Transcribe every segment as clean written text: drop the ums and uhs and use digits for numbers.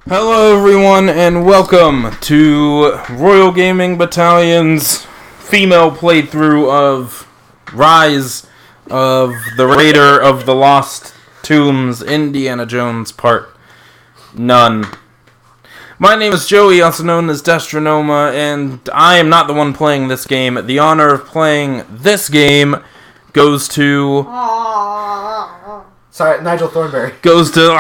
Hello everyone and welcome to Royal Gaming Battalion's female playthrough of Rise of the Raider of the Lost Tombs, Indiana Jones Part None. My name is Joey, also known as Destronoma, and I am not the one playing this game. The honor of playing this game goes to... Sorry, Nigel Thornberry. Goes to...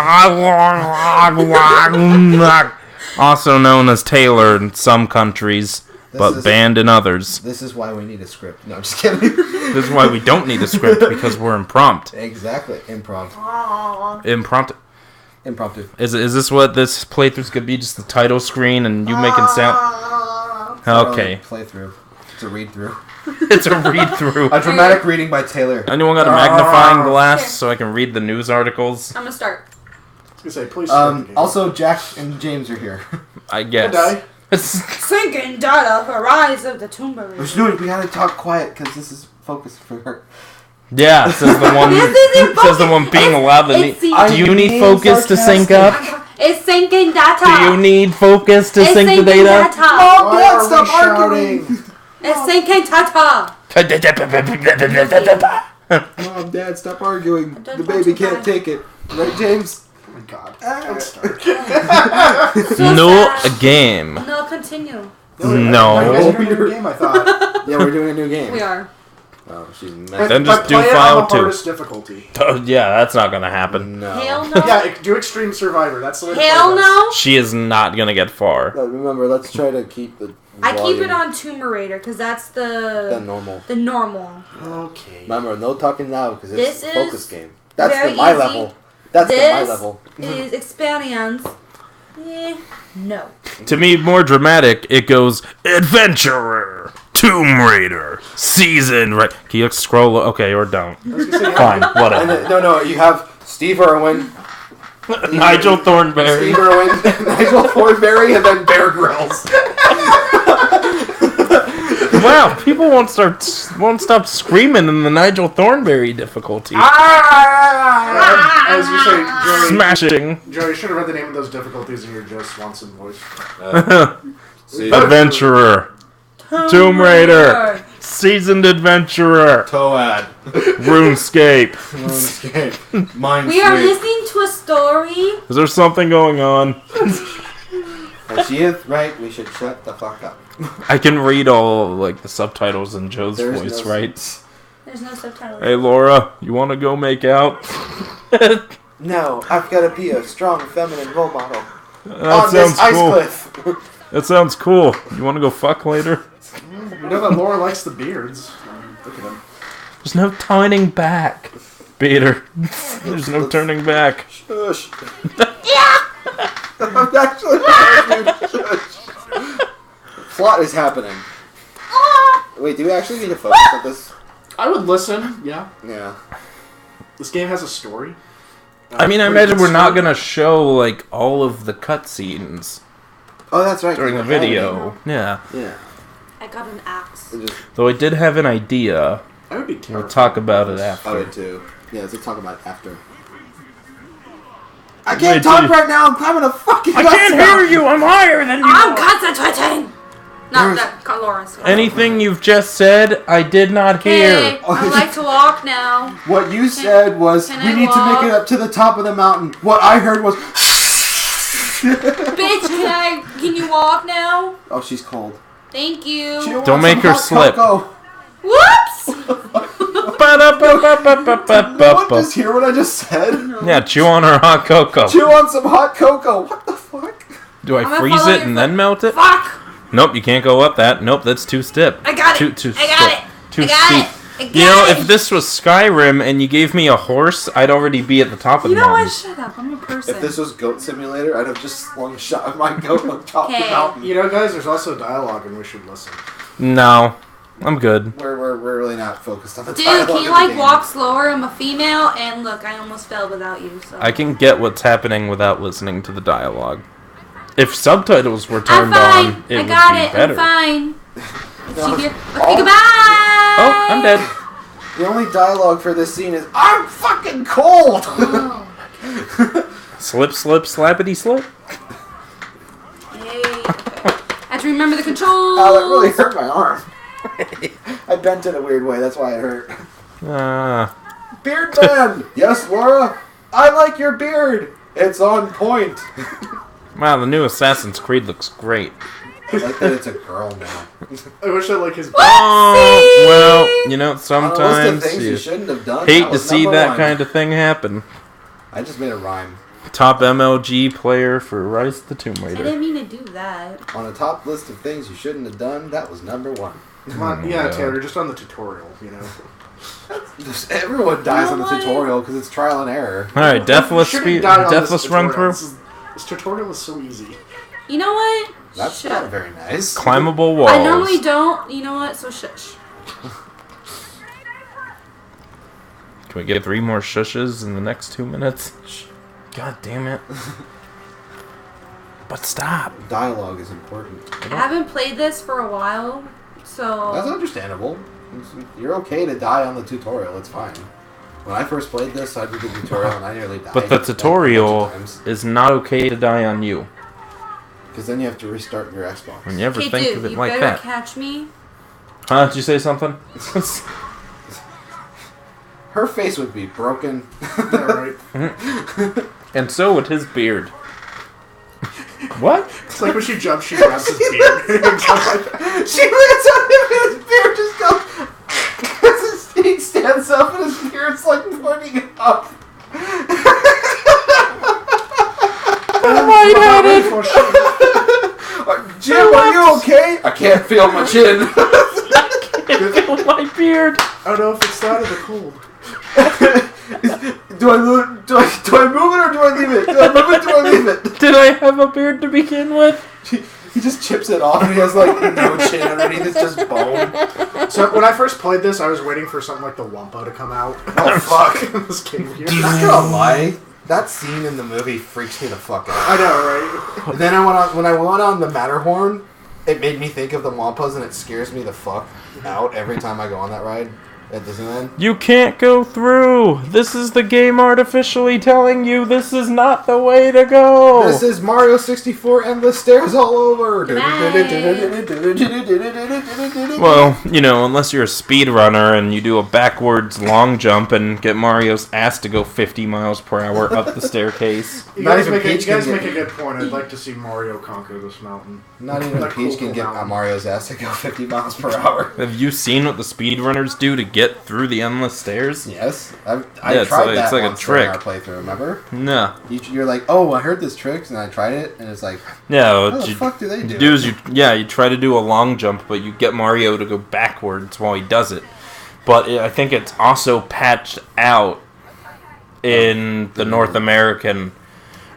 also known as Taylor in some countries, but banned in others. This is why we need a script. No, I'm just kidding. This is why we don't need a script, because we're impromptu. Exactly. Impromptu. Is this what this playthrough's gonna be? Just the title screen and you making sound? Okay. Playthrough. It's a read-through. It's a read-through. A dramatic reading by Taylor. Anyone got a magnifying glass so I can read the news articles? I'm gonna start. I was gonna say, please start the game. Also, Jack and James are here. I guess. Sinking data for Rise of the Tomb Raider. We gotta talk quiet because this is focused for her. Yeah, says the one. Says the one being allowed to need. Do you need focus to sync up? It's sinking data. Do you need focus to sync the data? Mom, Dad, stop arguing! It's sinking data. Mom, Dad, stop arguing. The baby can't take it. Right, James? Oh my god. Don't start. No game. No, continue. No. You guys are doing a new game, I thought. Yeah, we're doing a new game. We are. Oh, she's mad. Then just do play it file on the 2. hardest difficulty. Oh, yeah, that's not gonna happen. No. Hell no. Yeah, do Extreme Survivor. That's the way to Hell play this. no. She is not gonna get far. But remember, let's try to keep the I keep volume it on Tomb Raider because that's the normal. the normal. Okay. Remember, no talking loud because it's This a focus is game. That's very my easy. level. That's This my level. is experience. No. To me, more dramatic, it goes Adventurer, Tomb Raider, Season. Right? Can you scroll? Okay, or don't. I was gonna say, Fine, whatever. No, you have Steve Irwin, Nigel Thornberry. Steve Irwin, Nigel Thornberry, and then Bear Grylls. Wow, people won't stop screaming in the Nigel Thornberry difficulty. As you say, Joey, Smashing. Joey, you should have read the name of those difficulties in your Joe Swanson voice. Adventurer, Tomb Raider, Seasoned Adventurer, Toad. RuneScape. Minesweeper. We are listening to a story. Is there something going on? When she is right, we should shut the fuck up. I can read all like the subtitles in Joe's voice, right? There's no subtitles. Hey Laura, you want to go make out? No, I've got to be a strong feminine role model. That on this sounds ice cool. cliff. That sounds cool. You want to go fuck later? You know that Laura likes the beards. Look at him. There's no turning back, Peter. There's no turning back. Shush. I'm actually shush. Plot is happening. Wait, do we actually need to focus on this? I would listen, yeah. Yeah. This game has a story. I mean, I imagine we're not gonna show like all of the cutscenes Oh, that's right. during the video. Yeah. Yeah. I got an axe. Though I did have an idea. I would be We'll terrified. talk about it I after. would too. Yeah, let's talk about it after. I can't talk right now. I'm having a fucking. I can't hear you. I'm higher than you. I'm concentrating. Not that Laura's. Anything you've just said, I did not hear. Hey, I like to walk now. What you said was, can we I need to make it walk? up to the top of the mountain. What I heard was... Bitch, can you walk now? Oh, she's cold. Thank you. She Don't want make some her hot slip. cocoa. Whoops! No one just hear what I just said? Yeah, chew on her hot cocoa. Chew on some hot cocoa. What the fuck? Do I I'm gonna freeze follow it your and then melt it? Fuck! Nope, you can't go up that. Nope, that's too steep. I got it. Too I got steep. it. Too I got steep. it. I got You know, it. if this was Skyrim and you gave me a horse, I'd already be at the top of You the know what? mountain. Shut up. I'm a person. If this was Goat Simulator, I'd have just slung a shot of my goat on top of the Okay. mountain. You know, guys, there's also dialogue, and we should listen. No, I'm good. We're really not focused on the Dude, dialogue can of you the like game. walk slower? I'm a female, and look, I almost fell without you. So I can get what's happening without listening to the dialogue. If subtitles were I'm turned fine. on, it I would got be it. better. I'm fine. No. See here. Okay, goodbye. Oh, I'm dead. The only dialogue for this scene is, I'm fucking cold! Oh. Slip, slip, slappity, slip. remember the controls. Oh, that really hurt my arm. I bent in a weird way. That's why it hurt. Beard man. Yes, Laura. I like your beard. It's on point. Wow, the new Assassin's Creed looks great. I like that it's a girl now. I wish I like his. Oh, well, you know, sometimes things you you shouldn't have done. hate that to was see number that one. kind of thing happen. I just made a rhyme. Top MLG player for Rise of the Tomb I Raider. didn't mean to do that. On a top list of things you shouldn't have done, that was number one. Come on, yeah, Taylor, just on the tutorial, you know. Everyone dies You on know the what? tutorial because it's trial and error. Alright, Deathless You shouldn't die on this Deathless run tutorial. through. This tutorial is so easy. You know what? That's Shut not up. very nice. Climbable walls. I normally don't. You know what? So shush. Can we get 3 more shushes in the next 2 minutes? God damn it. But stop. Dialogue is important. I haven't played this for a while, so. That's understandable. You're okay to die on the tutorial. It's fine. When I first played this, I did the tutorial and I nearly died. But the tutorial is not okay to die on you. Because then you have to restart your Xbox. When you ever Okay, think dude, of it you like better that. catch me. Huh? Did you say something? Her face would be broken. Yeah, right. And so would his beard. What? It's like when she jumps, she grabs his beard. She lands on him and his beard just goes. He stands up and his beard's like pointing up. Lightheaded. Jim, are you okay? I can't feel my chin. Feel my beard. I don't know if it's that or the cold. Do I move it or do I leave it? Do I move it or do I leave it? Did I have a beard to begin with? He just chips it off and he has like no chin underneath, it's just bone. So when I first played this, I was waiting for something like the Wampa to come out. Oh fuck. This game here. Not gonna lie, that scene in the movie freaks me the fuck out. I know, right? And then when I went on the Matterhorn, it made me think of the Wampas and it scares me the fuck out every time I go on that ride at Disneyland. You can't go through. This is the game artificially telling you this is not the way to go. This is Mario 64 endless stairs all over. Well, you know, unless you're a speedrunner and you do a backwards long jump and get Mario's ass to go 50 miles per hour up the staircase. You Not guys, even Peach can make get- a good point. I'd like to see Mario conquer this mountain. Not even Like Peach Cool can get Mountain. Mario's ass to go 50 miles per hour. Have you seen what the speedrunners do to get through the endless stairs? Yes, I Yeah, it's tried like- that it's like a once during trick. our playthrough. Remember? No. You're like, oh, I heard this trick, and I tried it, and it's like, Yeah, how what the you fuck do they do? do is you try to do a long jump, but you get Mario to go backwards while he does it. But I think it's also patched out in the North American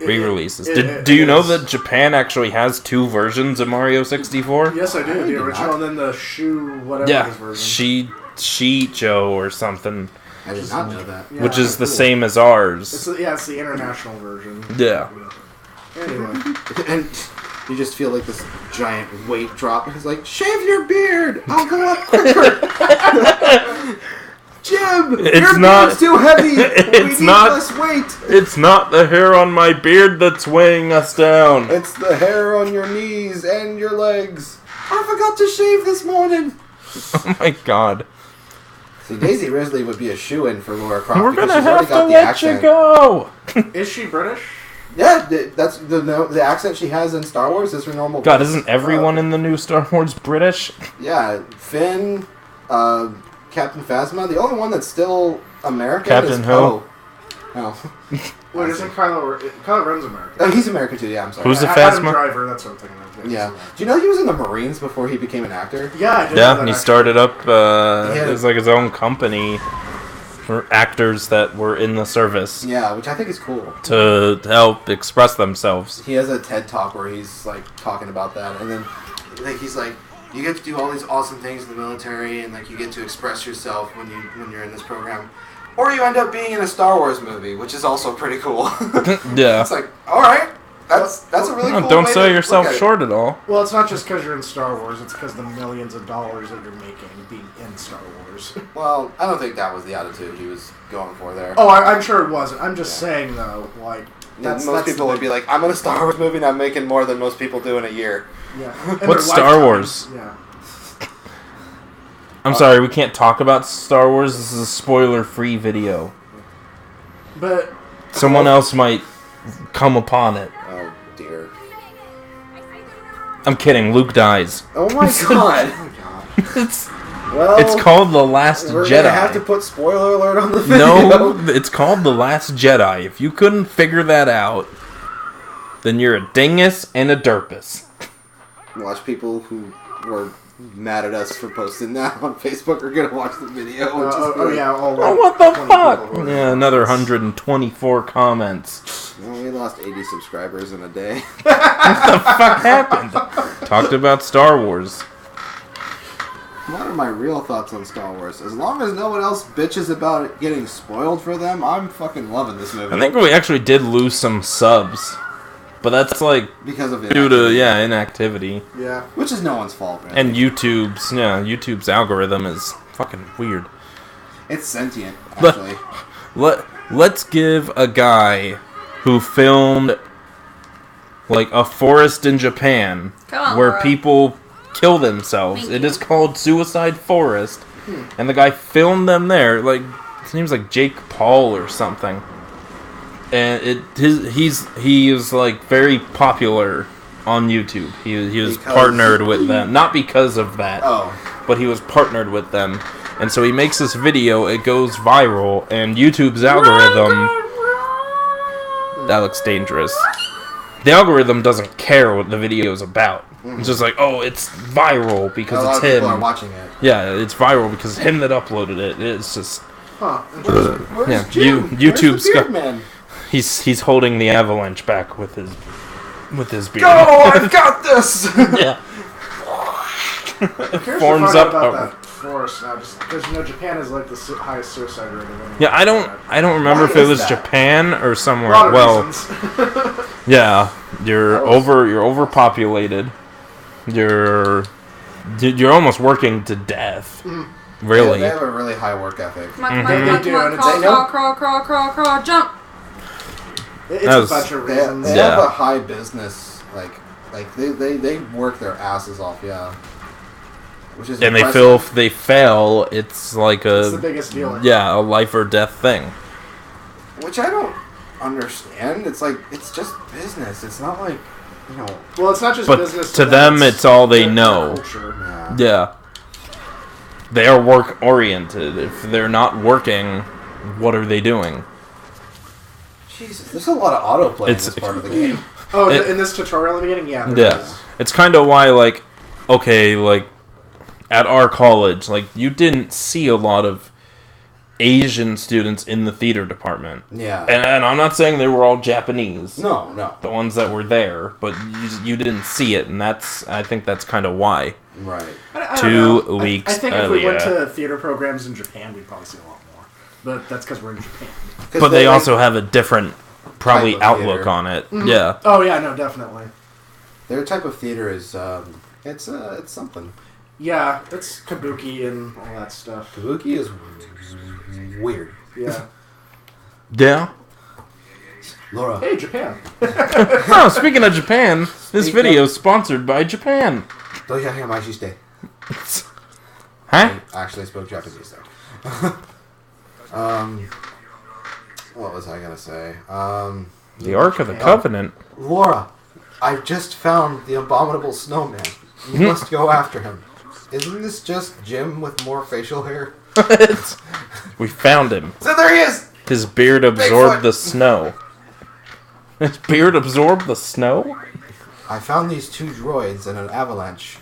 re-releases. Do you know that Japan actually has 2 versions of Mario 64? Yes, I do. I The did original not. and then the shoe, whatever Yeah, his version. Shicho or something, I did not know that. Yeah, which is the cool. same as It's ours. it's the international version. Yeah. Anyway, And you just feel like this giant weight drop. And he's like, shave your beard! I'll go up quicker! Jim! It's your not- beard's too heavy! it's we need not- less weight! It's not the hair on my beard that's weighing us down. It's the hair on your knees and your legs. I forgot to shave this morning! Oh my god. See, Daisy Ridley would be a shoo-in for Laura Croft. We're because gonna she's already have to got the let accent. you go. is she British? Yeah, that's the accent she has in Star Wars is her normal God, voice. isn't everyone in the new Star Wars British? Yeah, Finn, Captain Phasma. The only one that's still American Captain is who? Poe. Oh. Wait, isn't Kylo Ren's American? Oh, he's American too, yeah, I'm sorry. Who's the Adam Phasma? Driver, that's what I'm thinking of. Yeah. Do you know he was in the Marines before he became an actor? Yeah, I did know Yeah, that he actually. started up, Yeah. it was like his own company for actors that were in the service Yeah, which I think is cool. to help express themselves. He has a TED Talk where he's like talking about that, and then like he's like, you get to do all these awesome things in the military, and like you get to express yourself when you're in this program, or you end up being in a Star Wars movie, which is also pretty cool. Yeah. It's like, all right, that's a really cool. Don't way sell to yourself look at it. short at all. Well, it's not just because you're in Star Wars, it's because the millions of dollars that you're making being in Star Wars. Well, I don't think that was the attitude he was going for there. Oh, I'm sure it wasn't. I'm just saying, though, like, most people would be like, I'm in a Star Wars movie and I'm making more than most people do in a year. Yeah. What's Star Wars? Yeah. I'm sorry, we can't talk about Star Wars. This is a spoiler-free video. But Someone else might come upon it. Oh, dear. I'm kidding. Luke dies. Oh my god. It's called The Last we're Jedi. Gonna have to put spoiler alert on the video. No, it's called The Last Jedi. If you couldn't figure that out, then you're a dingus and a derpus. Watch people who were mad at us for posting that on Facebook are gonna watch the video. What the fuck? Yeah, another 124 comments. Well, we lost 80 subscribers in a day. What the fuck happened? Talked about Star Wars. What are my real thoughts on Star Wars? As long as no one else bitches about it getting spoiled for them, I'm fucking loving this movie. I think we actually did lose some subs. But that's like because of due to inactivity. Yeah. Which is no one's fault, man. And YouTube's algorithm is fucking weird. It's sentient, actually. Let's give a guy who filmed like a forest in Japan where people kill themselves. It is called Suicide Forest. And the guy filmed them there. Like his name's like Jake Paul or something. And he is like very popular on YouTube. He was partnered with them, not because of that, but he was partnered with them, and so he makes this video. It goes viral, and YouTube's algorithm. That looks dangerous. The algorithm doesn't care what the video is about. It's just like, oh, it's viral because it's him. People are watching it. Yeah, it's viral because it's him that uploaded it. It's just. Where's Jim? YouTube's Where's the beard got. man? He's holding the avalanche back with his beard. Go! I've got this. Yeah. It forms up. About that force now, just because Japan is like the highest suicide rate of any. Yeah, I don't remember if it was Japan or somewhere. A lot of reasons. Yeah, you're overpopulated. You're almost working to death. Really. Yeah, they have a really high work ethic. Come on, crawl, jump. It's a bunch of reasons. They have a high business, like they work their asses off, yeah. Which is and impressive. they fail, it's like it's the biggest deal. Yeah, a life or death thing. Which I don't understand. It's like, it's just business. It's not like, you know. Well, it's not just but business. to them, it's all they know. Yeah. They are work oriented. If they're not working, what are they doing? Jesus, there's a lot of autoplay in this part of the game. Oh, in this tutorial in the beginning? Yeah. Yeah. It's kind of why, like, okay, like, at our college, like, you didn't see a lot of Asian students in the theater department. Yeah. And I'm not saying they were all Japanese. No. The ones that were there, but you didn't see it, and I think that's kind of why. Right. I 2 weeks I think if we went to theater programs in Japan, we'd probably see a lot more. But that's because we're in Japan. But they also have a different, probably, outlook theater on it. Mm-hmm. Yeah. Oh, yeah, no, definitely. Their type of theater is, it's something. Yeah, it's kabuki and all that stuff. Kabuki is weird. Yeah. Yeah. Laura. Hey, Japan. Oh, speaking of Japan, this video is sponsored by Japan. Huh? Huh? I actually spoke Japanese though. What was I gonna say? The Ark of the Covenant. Laura, I've just found the abominable snowman. You must go after him. Isn't this just Jim with more facial hair? We found him. So there he is! His beard absorbed Bigfoot. the snow. His beard absorbed the snow? I found these 2 droids in an avalanche.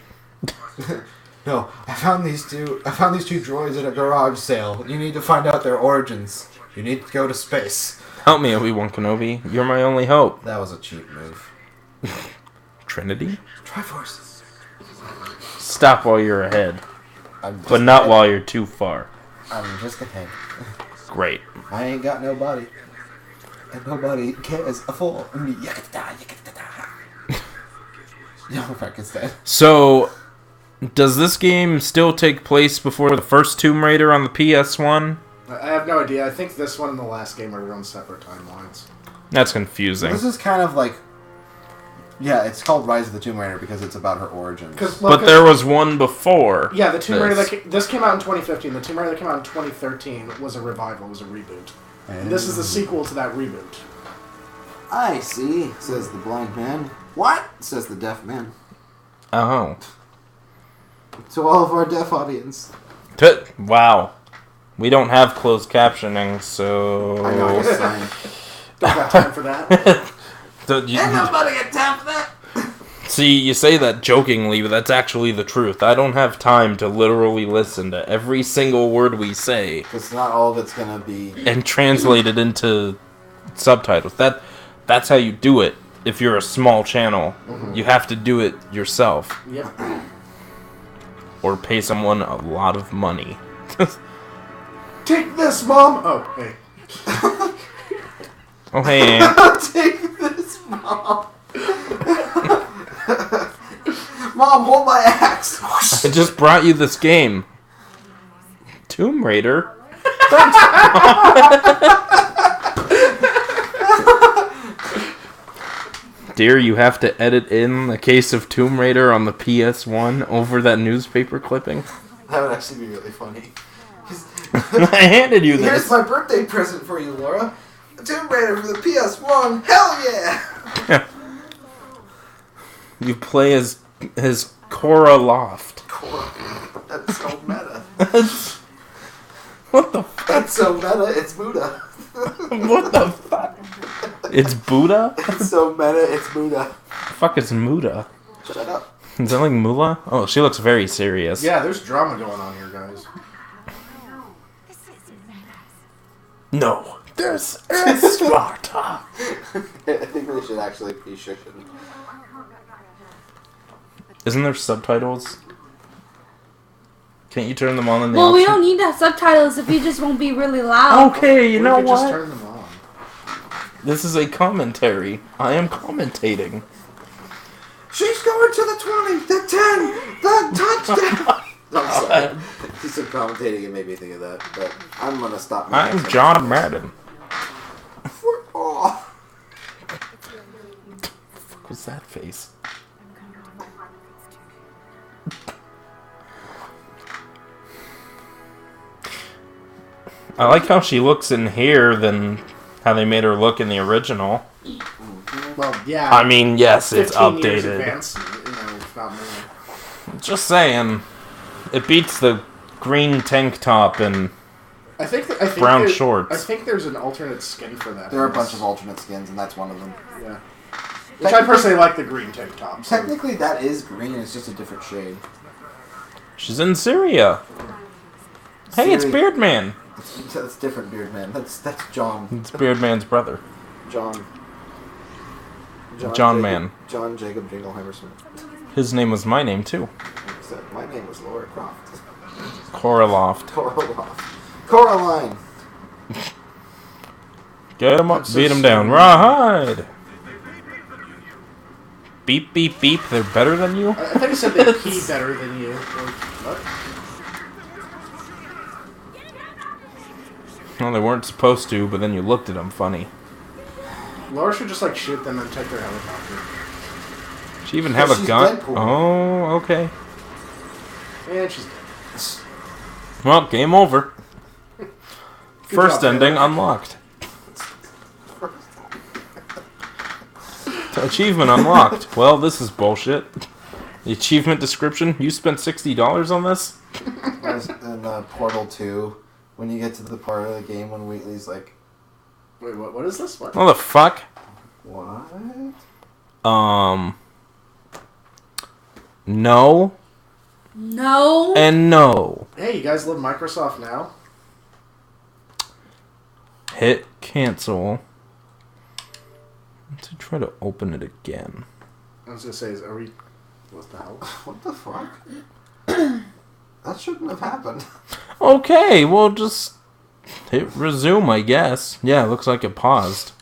No, I found these two droids at a garage sale. You need to find out their origins. You need to go to space. Help me, Obi-Wan Kenobi. You're my only hope. That was a cheap move. Trinity? Triforce. Stop while you're ahead. But not while you're too far. I'm just a tank. Great. I ain't got no body. And nobody cares for me. No, Frankenstein. So, does this game still take place before the first Tomb Raider on the PS1? I have no idea. I think this one and the last game are on separate timelines. That's confusing. This is kind of like... Yeah, it's called Rise of the Tomb Raider because it's about her origins. But there was one before. Yeah, the Tomb Raider this came out in 2015. The Tomb Raider that came out in 2013 was a revival, was a reboot. And this is the sequel to that reboot. I see, says the blind man. What? Says the deaf man. Oh. To all of our deaf audience. Wow. We don't have closed captioning, so... I know, I guess I don't got time for that. Ain't nobody got time for that. See, you say that jokingly, but that's actually the truth. I don't have time to literally listen to every single word we say. Because not all of it's going to be... And translate it into subtitles. That's how you do it if you're a small channel. Mm-hmm. You have to do it yourself. Yep. Or pay someone a lot of money. Take this, Mom! Oh, hey. Oh, hey, Aunt. Take this, Mom. Mom, hold my axe. I just brought you this game. Tomb Raider? Dear, you have to edit in the case of Tomb Raider on the PS1 over that newspaper clipping. That would actually be really funny. I handed you this. Here's my birthday present for you, Laura. Tomb Raider for the PS1. Hell yeah! You play as Cora Loft. Cora. That's so meta. What the fuck? That's so meta, it's Buddha. What the fuck? It's Buddha? It's so meta, it's Buddha. The fuck is Muda? Shut up. Is that like Mula? Oh, she looks very serious. Yeah, there's drama going on here, guys. No, this is Sparta. I think they should actually be shushing. Isn't there subtitles? Can't you turn them on in the Well, we option? don't need that subtitles if you just won't be really loud. Okay, you know We could just what? turn them on. This is a commentary. I am commentating. She's going to the 20, the 10, the touchdown. I'm sorry. He said commentating, it made me think of that. But I'm going to stop. I'm John Madden. Oh. What was that face? I like how she looks in here than how they made her look in the original. Well, yeah. I mean, yes, it's 15 years updated. advanced, you know, if not more. Just saying. It beats the green tank top and I think brown shorts. I think there's an alternate skin for that. There are a bunch of alternate skins, and that's one of them. Yeah. Which I personally like the green tank top. So. Technically, that is green. It's just a different shade. She's in Syria. Hey, it's Beardman. That's different, Beardman. That's John. It's Beardman's brother. John John Man. John Jacob Jingleheimer Smith. His name was my name, too. Except my name was Laura Croft. Cora Loft. Coraline. Get him up, beat him down. Rawhide! Beep, beep, beep. They're better than you? I thought you said they pee better than you. What? Well, they weren't supposed to, but then you looked at them funny. Laura should just, like, shoot them and take their helicopter. She even have a she's gun? Deadpool. Oh, okay. And she's dead. Well, game over. First job, ending Taylor. unlocked. Achievement unlocked. Well, this is bullshit. The achievement description, you spent $60 on this? In Portal 2, when you get to the part of the game when Wheatley's like... Wait, what is this? What? What the fuck? What? No. No. And no. Hey, you guys love Microsoft now? Hit cancel. To try to open it again. I was gonna say, are we... What the hell? What the fuck? That shouldn't have happened. Okay, well just hit resume, I guess. Yeah, looks like it paused.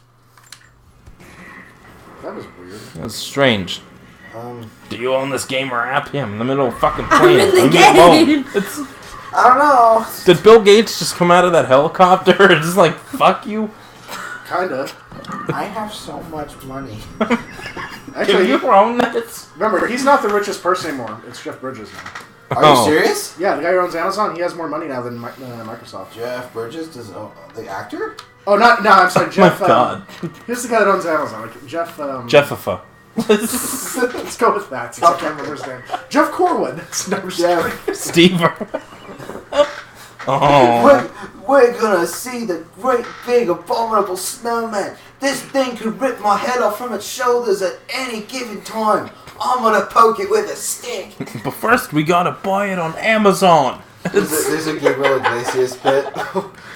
That was weird. That's strange. Do you own this game or app? Yeah, I'm in the middle of fucking I'm playing. in the alone. game. I don't know. Did Bill Gates just come out of that helicopter and just like, fuck you? Kinda. I have so much money. Actually, you own this? remember, he's not the richest person anymore. It's Jeff Bridges now. Are you serious? Yeah, the guy who owns Amazon, he has more money now than Microsoft. Jeff Bridges, the actor? Oh, no, I'm sorry, Jeff. My God. Here's the guy that owns Amazon. Like, Jeff. Jeffifa. Let's go with that. Since I can't remember his name. Jeff Corwin. No, Jeff. Steve. Oh. We're gonna see the great big abominable snowman. This thing could rip my head off from its shoulders at any given time. I'm gonna poke it with a stick. But first, we gotta buy it on Amazon. There's a Gabriel Iglesias bit.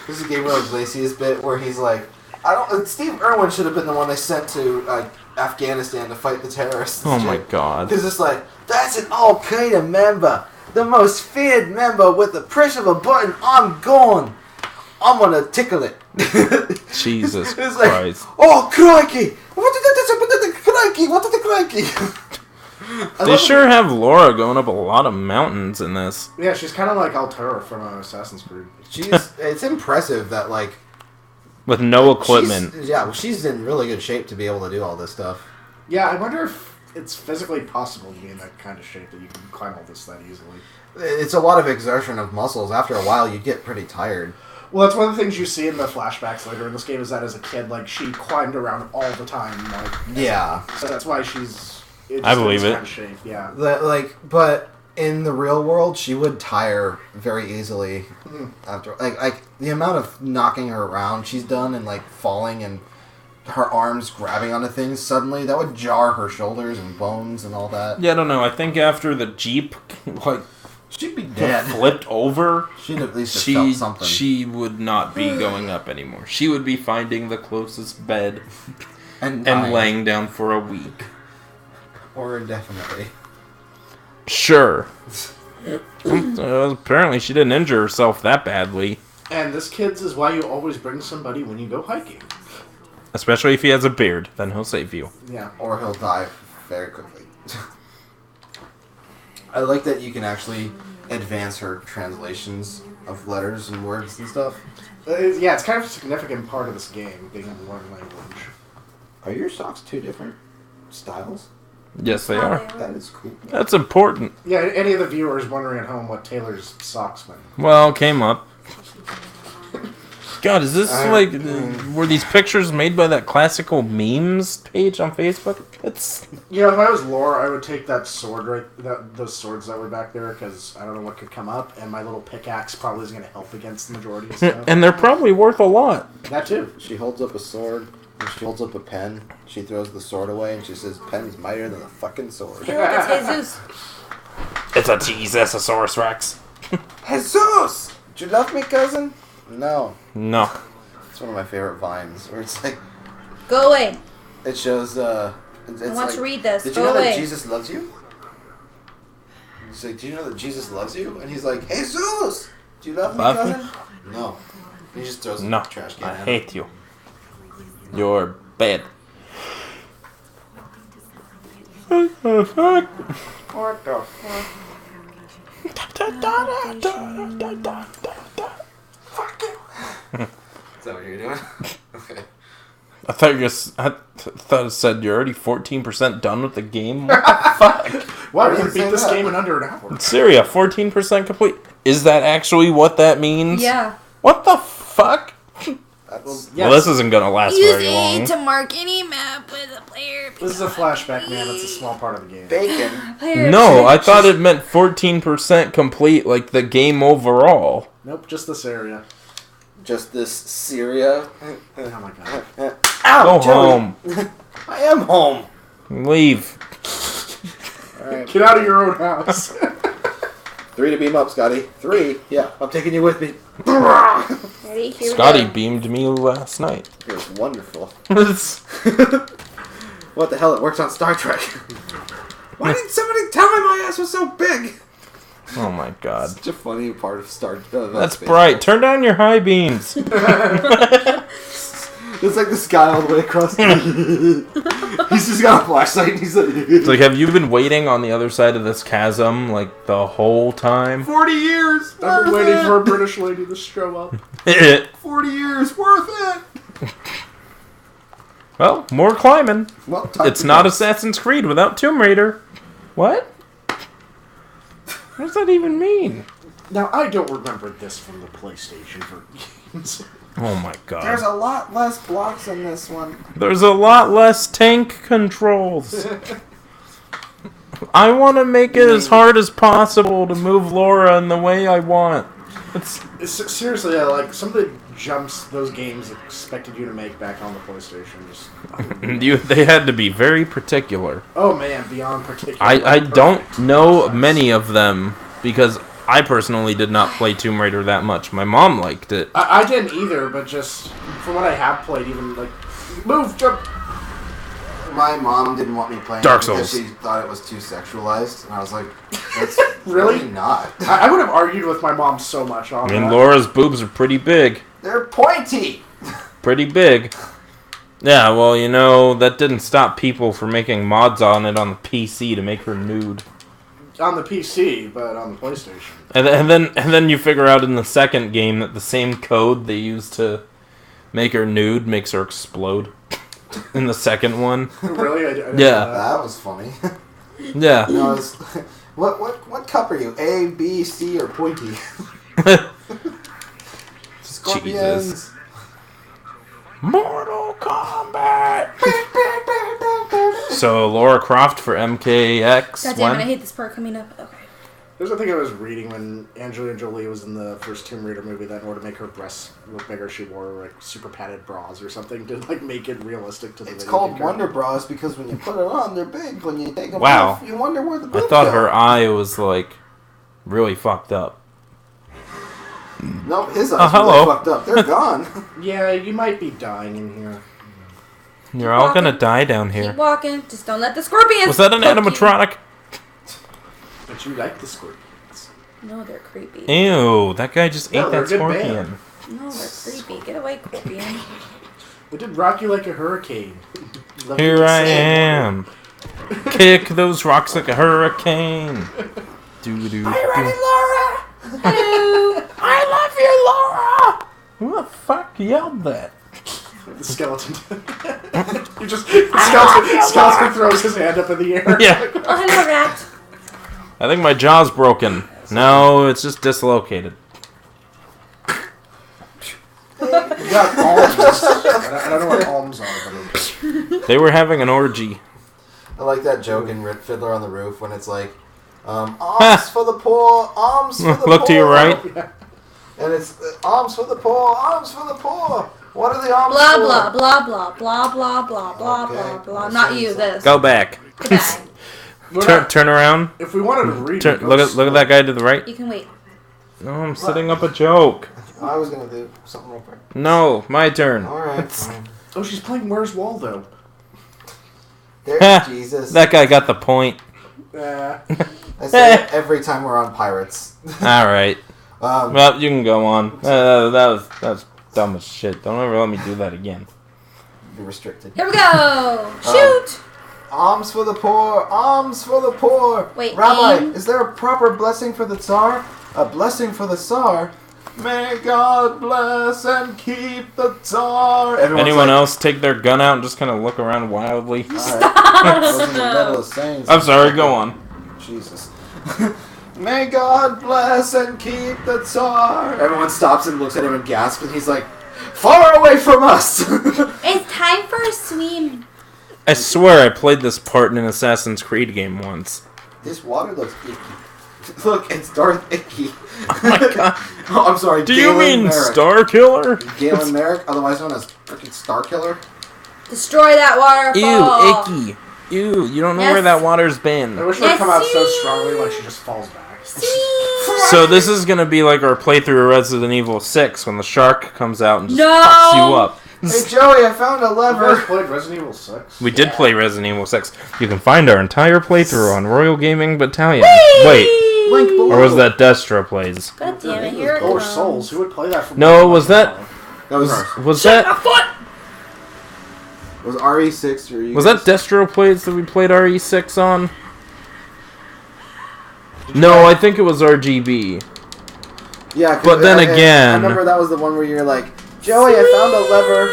There's a Gabriel Iglesias bit where he's like, Steve Irwin should have been the one they sent to Afghanistan to fight the terrorists. Oh my God. Because it's like, that's an Al Qaeda member, the most feared member. With the push of a button, I'm gone. I'm gonna tickle it. Jesus it's like, Christ. oh crikey! What did the crikey? What did the crikey? They sure have Laura going up a lot of mountains in this. Yeah, she's kind of like Altera from Assassin's Creed. It's impressive that like With no equipment. She's in really good shape to be able to do all this stuff. Yeah, I wonder if it's physically possible to be in that kind of shape that you can climb all this that easily. It's a lot of exertion of muscles. After a while, you get pretty tired. Well, that's one of the things you see in the flashbacks later in this game is that as a kid, like, she climbed around all the time. Like, Yeah. So that's why she's... I believe it. Kind of shape, yeah. But in the real world, she would tire very easily after. Like the amount of knocking her around she's done and like falling and her arms grabbing onto things suddenly, that would jar her shoulders and bones and all that. Yeah, I don't know. I think after the Jeep, like, she'd be dead. Flipped over, She'd at least have felt something. she would not be going up anymore. She would be finding the closest bed and laying down for a week. Or indefinitely. Sure. Apparently she didn't injure herself that badly. And this, kids, is why you always bring somebody when you go hiking. Especially if he has a beard, then he'll save you. Yeah. Or he'll die very quickly. I like that you can actually advance her translations of letters and words and stuff. Yeah, it's kind of a significant part of this game, being able to learn language. Are your socks two different styles? Yes, they are. That is cool. That's important. Yeah, any of the viewers wondering at home what Taylor's socks meant. Well, it came up. God, is this were these pictures made by that classical memes page on Facebook? It's You know, if I was Laura, I would take that sword those swords that were back there, because I don't know what could come up, and my little pickaxe probably isn't going to help against the majority of stuff. and they're probably worth a lot. That too. She holds up a sword, and she holds up a pen, she throws the sword away, and she says, pen's mightier than a fucking sword. It's Jesus. It's a Jesusaurus Rex. Jesus! Do you love me, cousin? No. No. It's one of my favorite vines, where it's like, Go away. it shows, it's I want like, to read this. did you Go know away. that Jesus loves you? He's like, do you know that Jesus loves you? And he's like, Jesus! Do you love me, Love me? cousin? No. He just throws No. a trash can I at him. hate you. You're bad. What the fuck? What the fuck? Fuck you. Is that what you're doing? Okay. I thought it said you're already 14% done with the game. What the fuck? Wow, Why we did can it say beat this that? game in under an hour. Syria, 14% complete. Is that actually what that means? Yeah. What the fuck? That's, Yes. Well, this isn't gonna last Use very long. A to mark any map with a player. This is a flashback, man. It's a small part of the game. bacon. Player No, I thought it meant 14% complete, like the game overall. Nope, just this area. Just this Syria. Oh my god. Ow, Go Joey. home. I am home. Leave. Alright. Get out of your own house. 3 to beam up, Scotty. 3. Yeah, I'm taking you with me. Ready? Here Scotty we go. beamed me last night. It was wonderful. Oh What the hell? It works on Star Trek. Why didn't somebody tell me my ass was so big? Oh my god. Such a funny part of Star Trek. That's bright. Turn down your high beams. It's like the sky all the way across. He's just got a flashlight and he's like... It's like, have you been waiting on the other side of this chasm, like, the whole time? 40 years! I've been waiting for a British lady to show up. 40 years, worth it! Well, more climbing. Well, It's not Assassin's Creed without Tomb Raider. What? What does that even mean? Now, I don't remember this from the PlayStation games. Oh my god. There's a lot less blocks in this one. There's a lot less tank controls. I want to make it as hard as possible to move Laura in the way I want. Seriously, like, some of the jumps those games expected you to make back on the PlayStation, just... They had to be very particular. Oh man, beyond particular. I don't know many of them, because I personally did not play Tomb Raider that much. My mom liked it. I didn't either, but just from what I have played, even, like, move, jump... My mom didn't want me playing Dark it because Souls. she thought it was too sexualized, and I was like, "That's Really? really not. I would have argued with my mom so much on I mean, that. Laura's boobs are pretty big. They're pointy." Pretty big. Yeah, well, you know, that didn't stop people from making mods on it on the PC to make her nude. On the PC, but on the PlayStation. And then you figure out in the second game that the same code they used to make her nude makes her explode. In the second one. Really? I didn't Yeah. know That was funny. Yeah. No, it's, what cup are you? A, B, C, or pointy? Scorpions. Jesus. Mortal Kombat. So Laura Croft for MKX. God damn it, I when? hate this part coming up. Okay. There's a thing I was reading when Angelina Jolie was in the first Tomb Raider movie that in order to make her breasts look bigger, she wore like super padded bras or something to like make it realistic to the It's video called game Wonder Bras because when you put it on, they're big. When you take them Wow. off, you wonder where the I boobs thought go. her eye was like really fucked up. No, his eyes are hello. really fucked up. They're gone. Yeah, you might be dying in here. You're all gonna die down here. Keep walking. Just don't let the scorpions. Was that an poke you. animatronic? But you like the scorpions. No, they're creepy. Ew, that guy just No, ate they're that a good scorpion. band. No, they're creepy. Get away, scorpion. It did rock you like a hurricane. Love Here you to I say it. am. Kick those rocks like a hurricane. Doo doo. Are you ready, Laura? Hello. I love you, Laura. Who the fuck yelled that? The skeleton. You just skeleton throws his hand up in the air. Yeah. Oh, hello, rat. I think my jaw's broken. No, it's just dislocated. You got alms. I don't know what alms are, but They were having an orgy. I like that joke in Fiddler on the Roof when it's like, alms for the poor, alms for the poor. Look to your right. And it's alms for the poor, alms for the poor. What are the alms Blah, for? blah, blah, blah, blah, blah, blah, blah, Okay. blah, blah. Not you, this. Go back. Goodbye. Turn around. If we wanted to read Turn, it, look at that guy to the right. You can wait. No, I'm setting up a joke. I was going to do something real quick. No, my turn. Alright, fine. Oh, she's playing Where's Waldo? There's Jesus. That guy got the point. I say it every time we're on Pirates. All right. Um, Well, you can go on. That was dumb as shit. Don't ever let me do that again. you're restricted. Here we go. Shoot. Alms for the poor, alms for the poor. Wait, Rabbi, aim. is there a proper blessing for the Tsar? A blessing for the Tsar? May God bless and keep the Tsar. Everyone's Anyone like, else take their gun out and just kind of look around wildly? Alright. Those are the devil's sayings. I'm sorry, go on. Jesus. May God bless and keep the Tsar. Everyone stops and looks at him and gasps, and he's like, far away from us. It's time for a swim. I swear I played this part in an Assassin's Creed game once. This water looks icky. Look, it's Darth Icky. Oh my god. Oh, I'm sorry. Do you Galen mean Merrick. Star Killer? Galen Merrick, otherwise known as freaking Star Killer. Destroy that waterfall. Ew, icky. Ew, you don't know Yes. where that water's I been. wish it would come out so Yes, strongly like she just falls back. So this is gonna be like our playthrough of Resident Evil 6 when the shark comes out and just No! fucks you up. Hey Joey, I found a You guys lever. played Resident Evil 6? We did play Resident Evil 6. You can find our entire playthrough on Royal Gaming Battalion. Whee! Wait, Link below. or was that Destra Plays? God damn it, here it Or comes. Souls. Who would play that from No, was that That was was Shut that my foot! was RE6 or you was that Destro Plays that we played RE6 on? No, I think it was RGB. Yeah, 'cause But then I again- remember that was the one where you're like, Joey, I found a lever.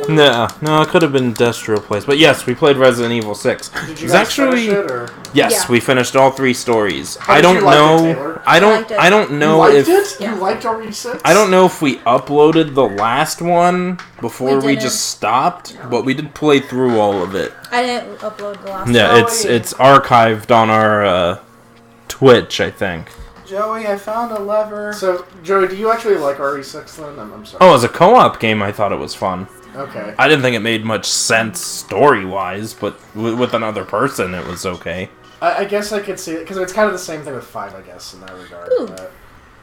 I No, it could have been Destro Place. But yes, we played Resident Evil 6. Did you guys finish it, or? Yes, Yeah. we finished all 3 stories. How I did you don't like it, know. Taylor? I liked it. don't You know liked if it? Yeah. You liked RE6? I don't know if we uploaded the last one before we didn't. just stopped, but we did play through all of it. I didn't upload the last Yeah, one. it's archived on our Twitch, I think. Joey, I found a lever. So, Joey, do you actually like RE6 then? I'm sorry. Oh, as a co-op game, I thought it was fun. Okay. I didn't think it made much sense story-wise, but with another person, it was okay. I guess I could see it, because it's kind of the same thing with 5, I guess, in that regard. Ooh. But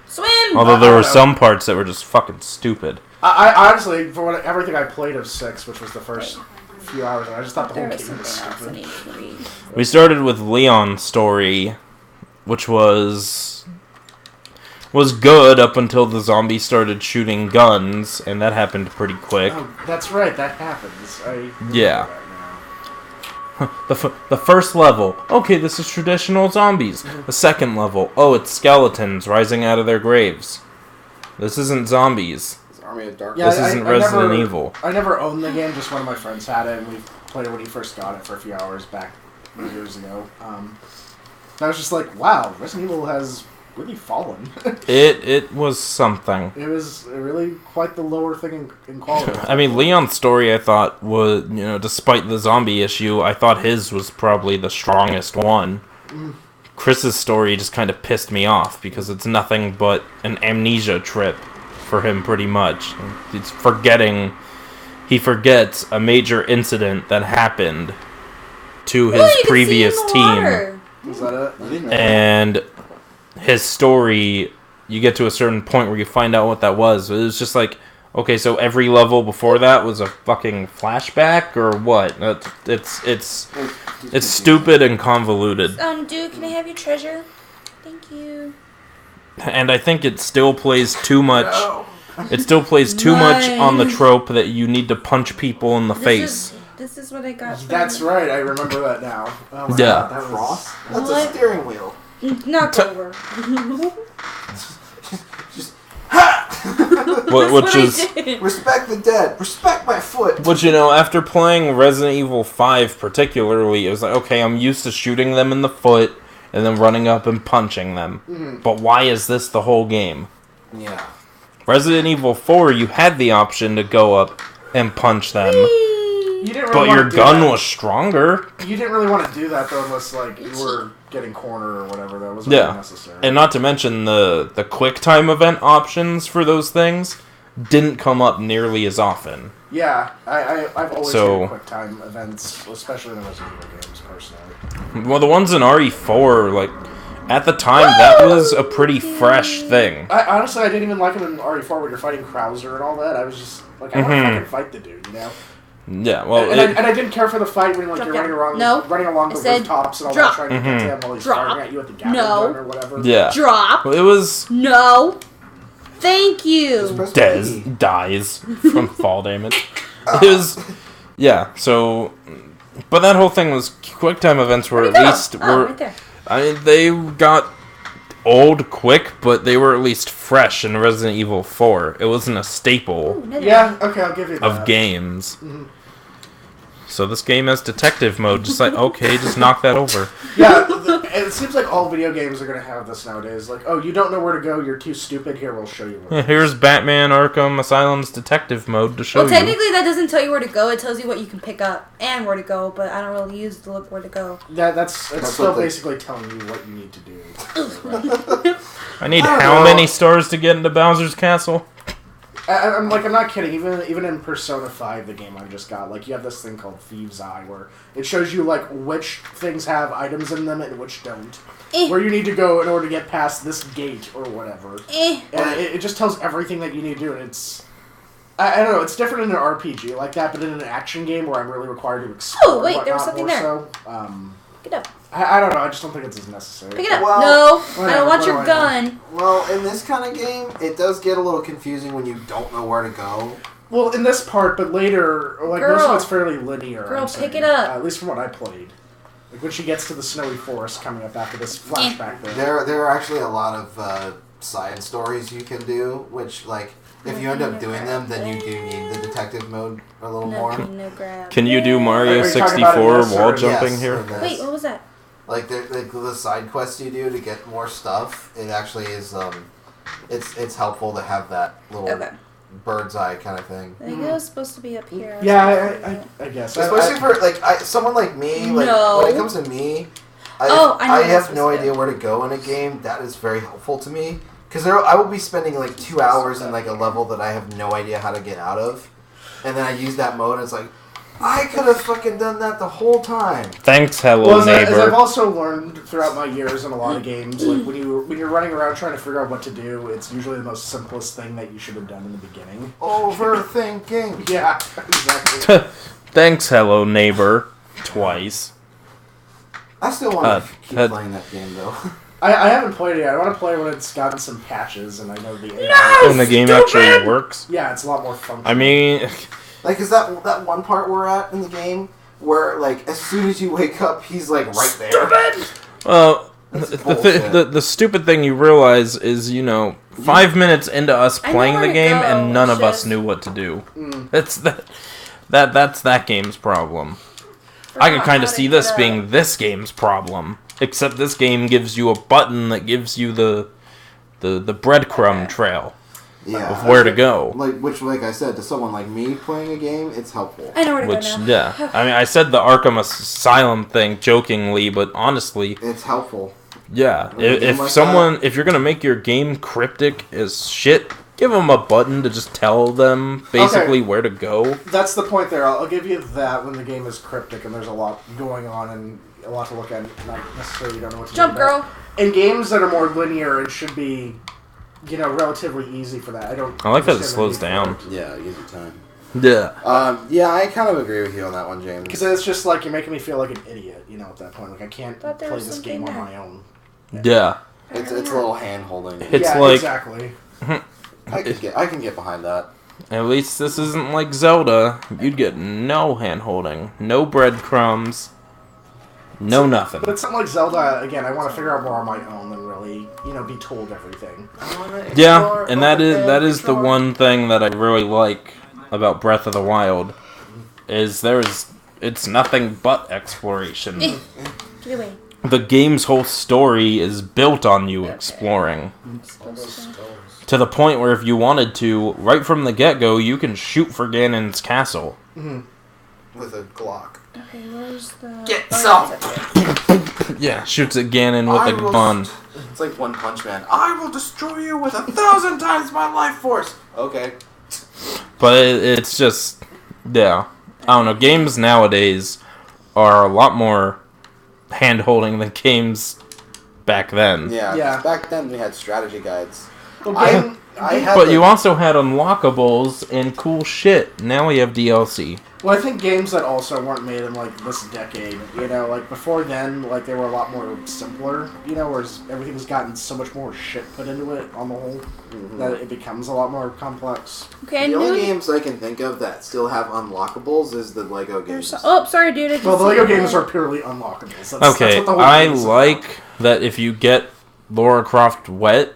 Swim! Although there I were don't know. some parts that were just fucking stupid. I honestly, for everything I played of 6, which was the first few hours, I just thought the whole There game was was something else I stupid. need to read. We started with Leon's story, which was good up until the zombies started shooting guns, and that happened pretty quick. Oh, that's right, that happens. Yeah. The first level, okay, this is traditional zombies. The second level, oh, it's skeletons rising out of their graves. This isn't zombies. It's Army of Darkness. Yeah, This isn't Resident Evil. I never owned the game, just one of my friends had it, and we played it when he first got it for a few hours back years ago. And I was just like, wow, Resident Evil has really fallen. It was something. It was really quite the lower thing in quality. I mean, Leon's story, I thought, was, despite the zombie issue, I thought his was probably the strongest one. Chris's story just kind of pissed me off, because it's nothing but an amnesia trip for him, pretty much. He forgets a major incident that happened to his Oh, you can see previous in the team. water. Was that it? I didn't know. And his story, you get to a certain point where you find out what that was. It was just like, okay, so every level before that was a fucking flashback, or what? It's stupid and convoluted. Dude, can I have your treasure? Thank you. And I think it still plays too much. It still plays too much on the trope that you need to punch people in the face. This is what I got. That's right, I remember that now. Oh my Yeah. God, that was... Ross? That's What? a steering wheel. Knock over. Which is, Respect the dead. Respect my foot. which, after playing Resident Evil 5 particularly, it was like, okay, I'm used to shooting them in the foot and then running up and punching them. But why is this the whole game? Yeah. Resident Evil 4, you had the option to go up and punch them, You didn't really but wanna your do gun that. was stronger. You didn't really want to do that, though, unless, like, you were getting cornered or whatever. That wasn't really necessary. And not to mention the quick time event options for those things didn't come up nearly as often. Yeah, I've always So- hated quick time events, especially in the Resident Evil games, personally. Well, the ones in RE4, like, at the time, that was a pretty fresh thing. Honestly, I didn't even like them in RE4 when you're fighting Krauser and all that. I was just like, I want to fucking fight the dude, Yeah, well, And I didn't care for the fight when like Drop you're down. running along the said rooftops and all drop. that, trying to get to him while he's Drop. firing at you with the Gatling No. gun or whatever. yeah. Drop. Well, it was No. Thank you. Des dies from fall damage. It was, yeah, so, but that whole thing was, quick time events were at least, Right there. I mean, they got old quick, but they were at least fresh in Resident Evil 4. It wasn't a staple Ooh, Yeah, okay, I'll give you that. of games. So this game has detective mode, just like, okay, just knock that over. Yeah, it seems like all video games are going to have this nowadays. Like, oh, you don't know where to go, you're too stupid, here, we'll show you where. Here's Batman Arkham Asylum's detective mode to show Well, you. technically, that doesn't tell you where to go. It tells you what you can pick up and where to go, but I don't really use to look where to go. Yeah, it's still what they- basically telling you what you need to do. I need I don't how know. many stars to get into Bowser's Castle? I'm not kidding. Even in Persona 5, the game I just got, like you have this thing called Thieves' Eye, where it shows you like which things have items in them and which don't. Where you need to go in order to get past this gate or whatever. And it just tells everything that you need to do, and it's... I don't know, it's different in an RPG like that, but in an action game where I'm really required to explore. Oh, wait, there was whatnot something more there. So, Pick it up. I don't know, I just don't think it's as necessary. Pick it up. Well, No, I whatever, don't want what your do I gun. Well, in this kind of game, it does get a little confusing when you don't know where to go. Well, in this part, but later, like most Girl. of it's fairly linear. Girl, I'm pick saying. it up. At least from what I played. Like when she gets to the snowy forest coming up after this flashback there. There are actually a lot of side stories you can do, which, like, if you end up doing them, then you do need the detective mode a little more. No grab. Can you do Mario Are you talking about 64 in this wall or- jumping Yes, here? in this. Wait, what was that? Like the side quests you do to get more stuff, it actually is it's helpful to have that little Okay. bird's eye kind of thing. I think it was supposed to be up here. Yeah, I guess. Especially for like someone like me, like No. when it comes to me, I know I what have this no is. idea where to go in a game. That is very helpful to me because I will be spending like 2 hours in like a level that I have no idea how to get out of, and then I use that mode and it's like I could have fucking done that the whole time. Thanks, hello Well, as neighbor. I've also learned throughout my years in a lot of games, like when you're running around trying to figure out what to do, it's usually the most simplest thing that you should have done in the beginning. Overthinking. Yeah, exactly. Thanks, hello neighbor. Twice. I still want to keep that- playing that game though. I haven't played it yet. I want to play when it's gotten some patches and I know the AI. No! When the game actually works. Yeah, it's a lot more functional. I mean, Like, is that one part we're at in the game where, like, as soon as you wake up, he's, like, right there? well, That's the stupid thing you realize is, 5 minutes into us I know playing where the to game, go, and none it's of us just- knew what to do. Mm. That's that game's problem. I can Forgot kind how of to see get this up. being this game's problem. Except this game gives you a button that gives you the breadcrumb trail Yeah. of where to go. Like I said, to someone like me playing a game, it's helpful. I know where to Which, go now. yeah. I mean, I said the Arkham Asylum thing jokingly, but honestly, It's helpful. yeah. When a game like If you're gonna make your game cryptic as shit, give them a button to just tell them basically where to go. That's the point there. I'll give you that when the game is cryptic and there's a lot going on and a lot to look at, not necessarily you don't know what to Jump, do. girl. In games that are more linear, it should be, relatively easy for that. I like that it understand the slows need for down. it. Yeah, easy time. Yeah. Yeah, I kind of agree with you on that one, James. Because it's just like you're making me feel like an idiot, at that point. Like I can't Thought there play was this something game on there. my own. Yeah. It's a little hand holding. It's yeah, like- exactly. I can get behind that. At least this isn't like Zelda. You'd get no hand-holding, no breadcrumbs, no nothing. But it's something like Zelda. Again, I want to figure out more on my own than really, be told everything. Yeah, and that is the one thing that I really like about Breath of the Wild is it's nothing but exploration. Get away. The game's whole story is built on you exploring. To the point where if you wanted to, right from the get-go, you can shoot for Ganon's castle. With a Glock. Okay, where's the... Get oh, some! it's up here. Yeah, shoots at Ganon with a gun. It's like One Punch Man. I will destroy you with 1,000 times my life force. Okay. But it's just, yeah. I don't know, games nowadays are a lot more hand-holding than games back then. Yeah. Yeah. Back then we had strategy guides. Well, I had But you also had unlockables and cool shit. Now we have DLC. Well, I think games that also weren't made in, this decade, like, before then, they were a lot more simpler, whereas everything's gotten so much more shit put into it on the whole, that it becomes a lot more complex. Okay, I The only knew... games I can think of that still have unlockables is the Lego games. Oh, sorry, dude. I Well, the just Lego see games that. are purely unlockables. That's Okay, what the whole I game is like that if you get Lara Croft wet,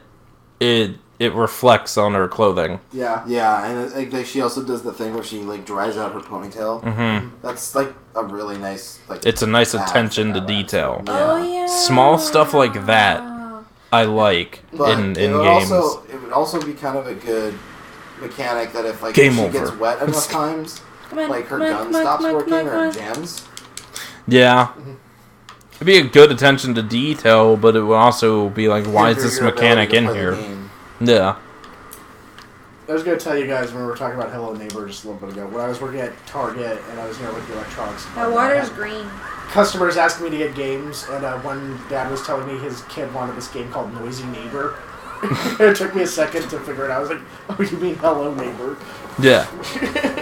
it reflects on her clothing. Yeah. Yeah, and she also does the thing where she dries out her ponytail. Mm-hmm. That's a really nice It's a nice add attention to that. detail. Oh, yeah. Small stuff like that I like But in it would games. it would also be kind of a good mechanic that if Game she over. gets wet enough times, Come on, her come on, gun come on, stops come on, working come on, or come on. jams. Yeah. It'd be a good attention to detail, but it would also be like, why is Hinder this your mechanic ability in to play the here? game. Yeah. I was going to tell you guys when we were talking about Hello Neighbor just a little bit ago, when I was working at Target and I was with the electronics That department, water's I had green. customers asking me to get games, and one dad was telling me his kid wanted this game called Noisy Neighbor. It took me a second to figure it out. I was like, oh, you mean Hello Neighbor? Yeah.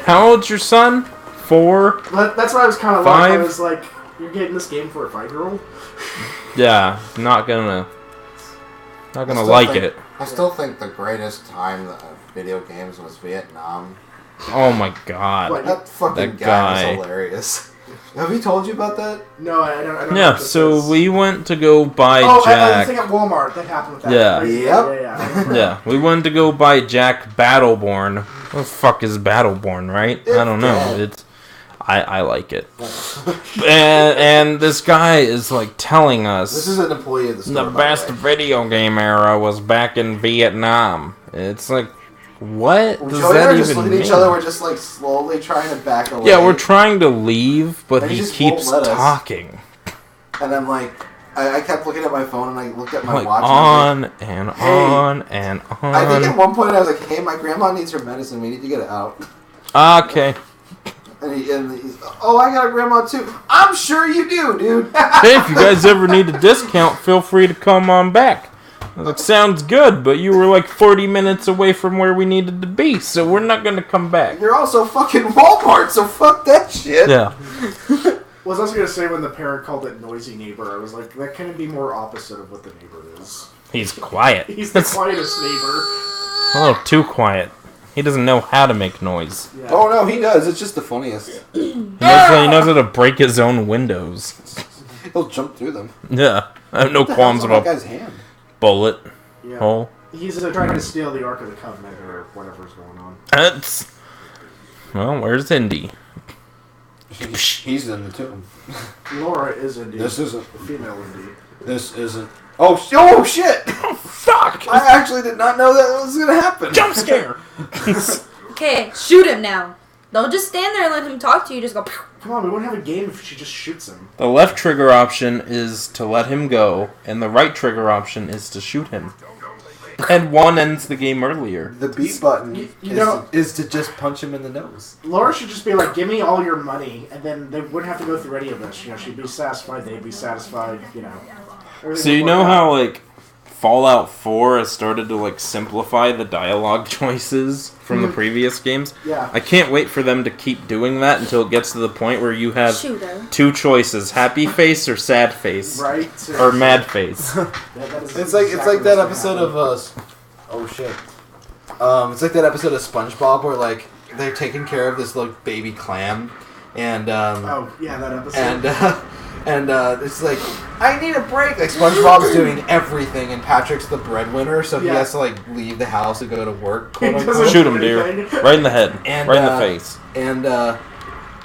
How old's your son? 4? But that's what I was kind of like. I 5? was like, you're getting this game for a 5-year-old? Yeah. Not gonna still like think- it. I still think the greatest time of video games was Vietnam. Oh my god. What? That fucking That guy guy. was hilarious. Have he told you about that? No, I don't know. Yeah, what this so is. we went to go buy I Jack. think at Walmart that happened with that. Yeah. Yep. Yeah, we went to go buy Jack Battleborn. What the fuck is Battleborn, right? I don't know. It's I like it. and this guy is like telling us This is an employee of the store. the best video game era was back in Vietnam. It's like, what does Joey and that I are just even looking mean? at each other. We're just like slowly trying to back away. Yeah, we're trying to leave, but And he he just keeps won't let us. talking. And I'm like, I kept looking at my phone and I looked at my Like watch. on And and on and on. I think at one point I was like, hey, my grandma needs her medicine. We need to get it out. Okay. And he's, oh, I got a grandma too. I'm sure you do, dude. Hey, if you guys ever need a discount, feel free to come on back. I was like, sounds good, but you were like 40 minutes away from where we needed to be, so we're not going to come back. You're also fucking Walmart, so fuck that shit. Yeah. Well, I was also going to say when the parent called it noisy neighbor, I was like, that can be more opposite of what the neighbor is. He's quiet. He's the quietest neighbor. A little too quiet. He doesn't know how to make noise. Yeah. Oh, no, he does. It's just the funniest. He knows how to break his own windows. He'll jump through them. Yeah. I have no What the qualms hell's on that about guy's hand? bullet Yeah. hole. He's trying to steal the Ark of the Covenant or whatever's going on. That's... Well, where's Indy? He's in the tomb. Laura is indeed This isn't. a female indeed. This isn't. Oh shit! Fuck! I actually did not know that was gonna happen. Jump scare! Okay, shoot him now. Don't just stand there and let him talk to you. Just go. Pew. Come on, we won't have a game if she just shoots him. The left trigger option is to let him go, and the right trigger option is to shoot him. And one ends the game earlier. The B button you know- is to just punch him in the nose. Laura should just be like, give me all your money, and then they wouldn't have to go through any of this. You know, she'd be satisfied, they'd be satisfied, you know. Everything So you would know work how, out. like, Fallout 4 has started to, like, simplify the dialogue choices from the previous games? Yeah. I can't wait for them to keep doing that until it gets to the point where you have Shoot him. two choices, happy face or sad face. Right? Or mad face. Yeah, that is It's like exactly that what's episode gonna of oh shit. It's like that episode of SpongeBob where like they're taking care of this like baby clam, and happen. Oh, yeah, that episode. and it's like I need a break. Like SpongeBob's doing everything, and Patrick's the breadwinner, so he Yeah. has to like leave the house to go to work. Quote He unquote. doesn't- Shoot him, dear. Right in the head. And, Right in the face. And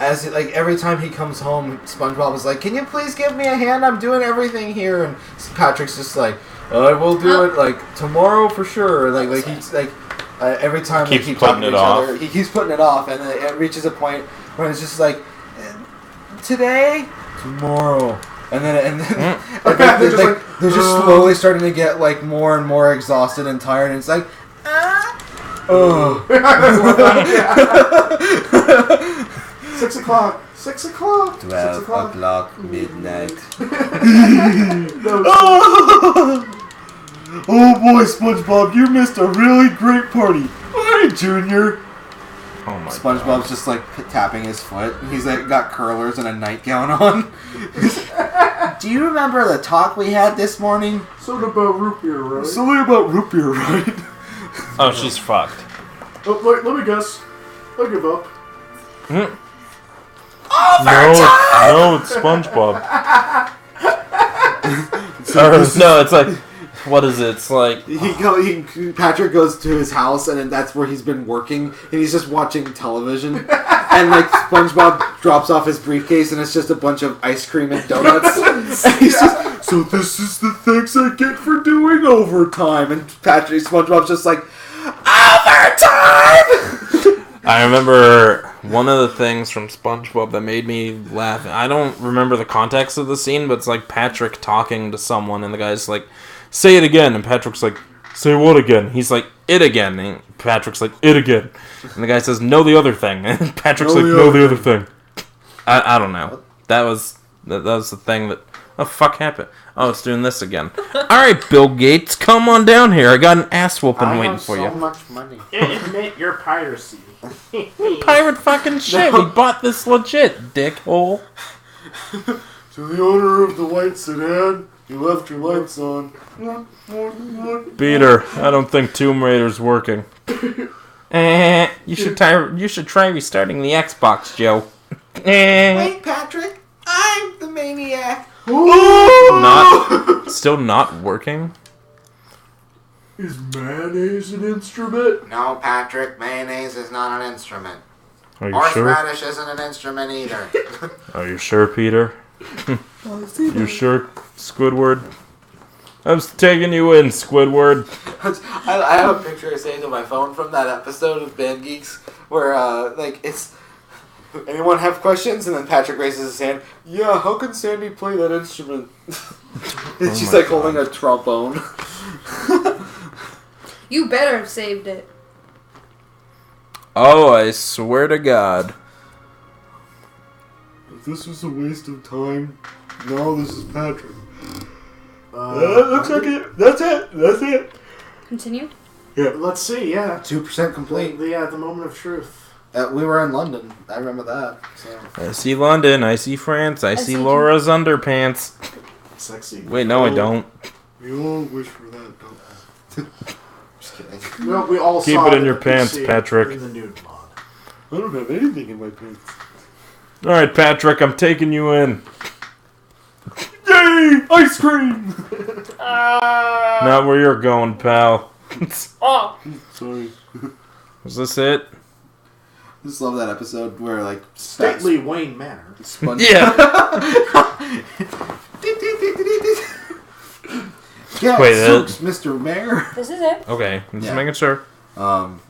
as like every time he comes home, SpongeBob is like, "Can you please give me a hand? I'm doing everything here." And Patrick's just like, "I will do it like tomorrow for sure." Like he's like every time Keeps they keep putting talking to it each off. other, he keeps putting it off, and it reaches a point where it's just like, "Today, tomorrow." And then They're just like, they're just slowly starting to get like more and more exhausted and tired, and it's like, oh. 6 o'clock. 6 o'clock. 6 o'clock. midnight. No, Oh boy, SpongeBob, you missed a really great party. Hi, Junior. Oh my SpongeBob's just like tapping his foot. He's like got curlers and a nightgown on. Do you remember the talk we had this morning? something about root beer, right? Something about root beer, right? Oh, she's fucked. Oh, wait, let me guess. I'll give up. No, it's SpongeBob. No, it's like, what is it? It's like, Patrick goes to his house, and then that's where he's been working, and he's just watching television. And like SpongeBob drops off his briefcase, and it's just a bunch of ice cream and donuts. And he's just, so this is the thanks I get for doing overtime. And SpongeBob's just like, overtime. I remember one of the things from SpongeBob that made me laugh. I don't remember the context of the scene, but it's like Patrick talking to someone, and the guy's like, say it again. And Patrick's like, say what again? He's like, it again. And Patrick's like, it again. And the guy says, no, the other thing. And Patrick's like, no, the other thing. I don't know. That was the thing that... Oh, fuck happened? Oh, it's doing this again. Alright, Bill Gates, come on down here. I got an ass whooping waiting for you. much money. Admit your piracy. Pirate fucking shit. We bought this legit, dickhole. To the owner of the white sedan, you left your lights on. Peter, I don't think Tomb Raider's working. You should try restarting the Xbox, Joe. Wait, Patrick. I'm the maniac. Still not working? Is mayonnaise an instrument? No, Patrick, mayonnaise is not an instrument. Are you sure? Horseradish isn't an instrument either. Are you sure, Peter? You sure, Squidward? I'm taking you in, Squidward. I have a picture saved on my phone from that episode of Band Geeks where, it's... Anyone have questions? And then Patrick raises his hand. Yeah, how can Sandy play that instrument? And she's like holding a trombone. You better have saved it. Oh, I swear to God. If this was a waste of time, no, this is Patrick. That looks like it. That's it. Continue? Yeah. Let's see, yeah. 2% complete. The moment of truth. We were in London. I remember that. So. I see London, I see France, I see see Laura's underpants. Sexy. Wait, no, I don't. We all wish for that, don't we? Just kidding. Well, we all Keep saw it in your at pants, PC Patrick. In the nude mod. I don't have anything in my pants. Alright, Patrick, I'm taking you in. Yay! Ice cream! Not where you're going, pal. Sorry. Was this it? I just love that episode where, like, Stately Wayne Manor. Sponge. Yeah. Yeah, Wait, Soups, Mr. Mayor. This is it. Okay, I'm just Yeah. making sure.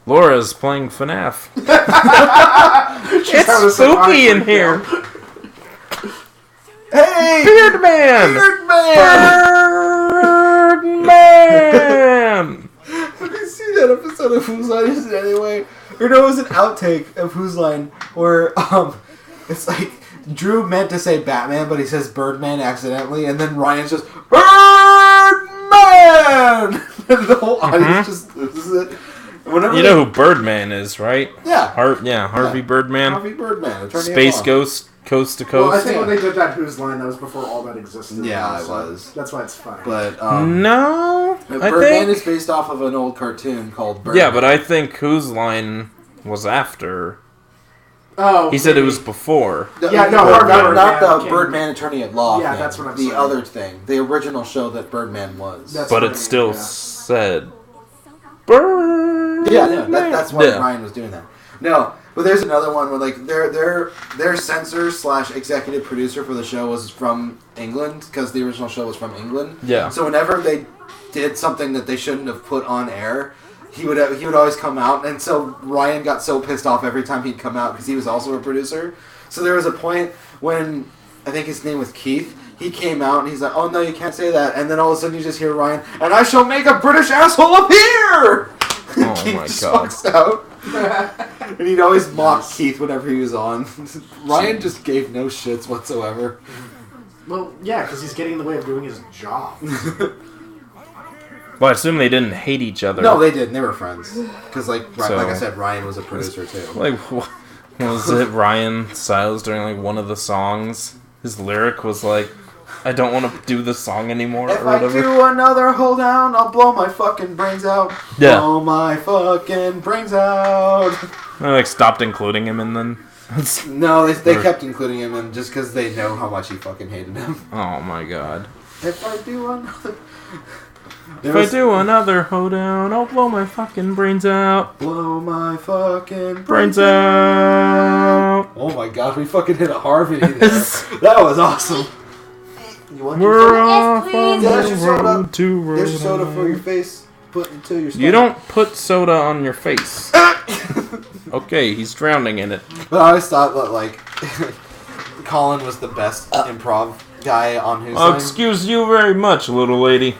Laura's playing FNAF. She's It's having a spooky in psychotic here. breakdown. Hey! Beard Man! Beardman! Birdman! Have you seen that episode of Whose Line Is It Anyway? Or no, it was an outtake of Whose Line where, it's like, Drew meant to say Batman, but he says Birdman accidentally, and then Ryan's just, Birdman! And the whole audience just loses it. Whenever You know who Birdman is, right? Yeah. Harvey Birdman. Harvey Birdman. Attorney at Space law. Ghost, Coast to Well, I Coast. think when they did that Who's Line, that was before all that existed. Yeah, it so was. That's why it's funny. But, No, I Birdman think. is based off of an old cartoon called Birdman. Yeah, but I think Whose Line was after. Oh, He said it was before. Yeah, no, not Birdman the came- Birdman Attorney at Law. Yeah, thing. that's what I'm the saying. other thing, the original show that Birdman was. That's But what it I mean, still yeah. said Birdman. Yeah, that's why Yeah. Ryan was doing that. No, but there's another one where like their censor / executive producer for the show was from England because the original show was from England. Yeah. So whenever they did something that they shouldn't have put on air, he would always come out, and so Ryan got so pissed off every time he'd come out because he was also a producer. So there was a point when I think his name was Keith. He came out and he's like, "Oh no, you can't say that." And then all of a sudden you just hear Ryan, "And I shall make a British asshole appear." Oh Keith my just God. walks out. And he'd always mock Keith whenever he was on. Ryan just gave no shits whatsoever. Well, yeah, because he's getting in the way of doing his job. Well, I assume they didn't hate each other. No, they didn't. They were friends. Because, like So- I said, Ryan was a producer too. Like, was it Ryan Stiles during like one of the songs? His lyric was like, "I don't want to do the song anymore," If or I whatever. do another hold down, I'll blow my fucking brains out. Yeah. Blow my fucking brains out. They like stopped including him, and then. No, they kept including him in just because they know how much he fucking hated him. Oh my God! If I do another... If I do another hoedown, I'll blow my fucking brains out. Blow my fucking Brains out. Oh my god, we fucking hit a harmony there. That was awesome. You want We're your off Yes, on please. There's the your soda. road to Rhode There's soda for your Island. face. Put into your stomach. You don't put soda on your face. Okay, he's drowning in it. But I always thought that, like, Colin was the best improv guy on Who's Oh, Line. excuse you very much, little lady.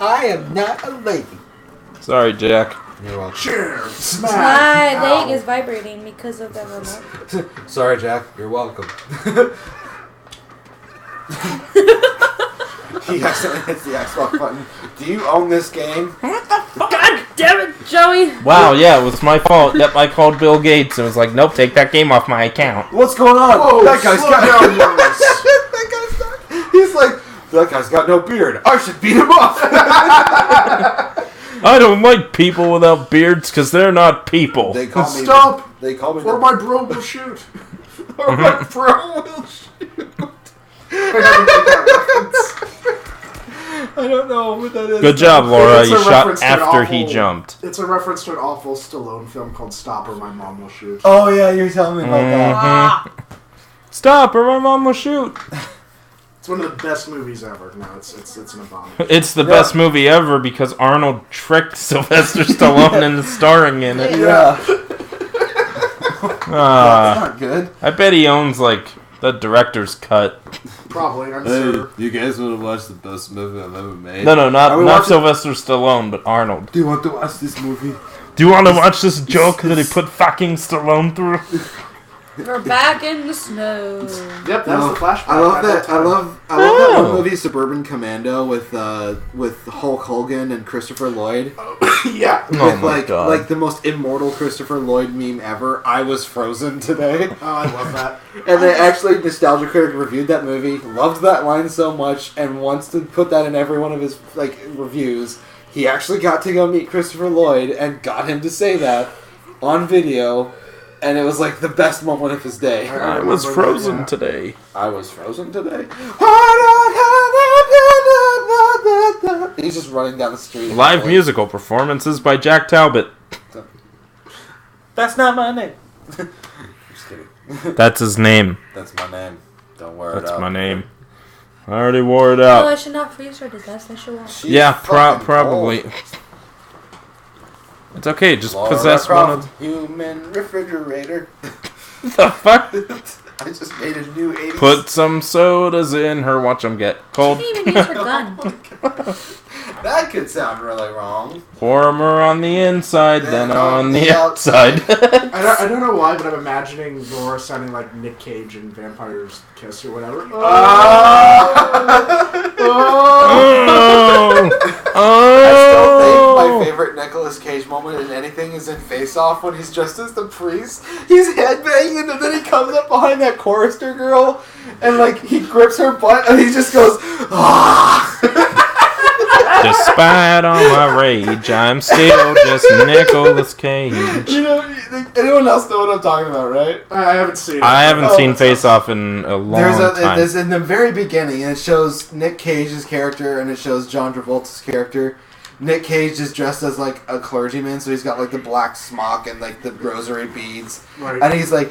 I am not a lady. Sorry, Jack. You're welcome. Cheers! Smack! My Ow. leg is vibrating because of the remote. Sorry, Jack. You're welcome. He accidentally hits the Xbox button. Do you own this game? God damn it, Joey! Wow, yeah, it was my fault. Yep, I called Bill Gates and was like, nope, take that game off my account. What's going on? Whoa, that guy's slow got down, Lewis. that guy's got. He's like, that guy's got no beard. I should beat him up. I don't like people without beards because they're not people. They call me. Stop! They call me. Or my bro will shoot. Or my bro will shoot. I don't know what that is. Good job, Laura. It's a You shot reference to an after he awful- jumped. It's a reference to an awful Stallone film called Stop or My Mom Will Shoot. Oh yeah, you're telling me about that. Ah. Stop or my mom will shoot. It's one of the best movies ever. No, it's an abomination. It's the best movie ever because Arnold tricked Sylvester Stallone into starring in it. Yeah. That's Ah, not good. I bet he owns like the director's cut. Probably, I'm Hey, sure. you guys want to watch the best movie I've ever made? No, Are not we watching- Sylvester Stallone, but Arnold. Do you want to watch this movie? Do you want to watch this joke that he put fucking Stallone through? We're back in the snow. Yep, that's the flashback. I love at that. I time. love that one movie, Suburban Commando, with Hulk Hogan and Christopher Lloyd. Yeah. Oh With my God. like the most immortal Christopher Lloyd meme ever. I was frozen today. Oh, I love that. And they actually, Nostalgia Critic reviewed that movie, loved that line so much, and wants to put that in every one of his reviews. He actually got to go meet Christopher Lloyd and got him to say that on video, and it was like the best moment of his day. I was frozen today. I was frozen today. He's just running down the street. Live musical performances by Jack Talbot. That's not my name. Just kidding. That's his name. That's my name. Don't wear That's it out. my name. I already wore it No, I out. should not freeze her to death. I should walk. She's Yeah, fucking probably. old. It's okay, just Laura possess Croft, one of human refrigerator. the fuck. I just made a new 80s. Put some sodas in her, watch them get She cold. didn't even use her gun. That could sound really wrong. Warmer on the inside than on the outside. I don't know why, but I'm imagining Laura sounding like Nick Cage in Vampire's Kiss or whatever. I still think Oh! my favorite Nicolas Cage moment in anything is in Face Off when he's dressed as the priest. He's headbanging and then he comes up behind that chorister girl and like he grips her butt and he just goes, ah! Despite all my rage, I'm still just Nicolas Cage. You know, anyone else know what I'm talking about, right? I haven't seen it. I haven't Oh, seen that's Face Off in a long time. There's in the very beginning, and it shows Nick Cage's character and it shows John Travolta's character. Nick Cage is dressed as like a clergyman, so he's got like the black smock and like the rosary beads, Right. and he's like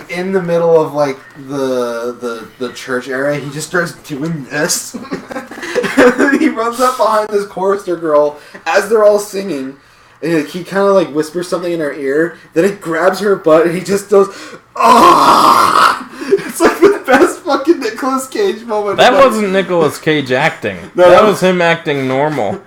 in the middle of like the church area. He just starts doing this. And then he runs up behind this chorister girl as they're all singing. And like, he kind of like whispers something in her ear. Then he grabs her butt and he just goes, ah! It's like the best fucking Nicolas Cage moment. That Like, wasn't Nicolas Cage acting. No, that was him acting normal.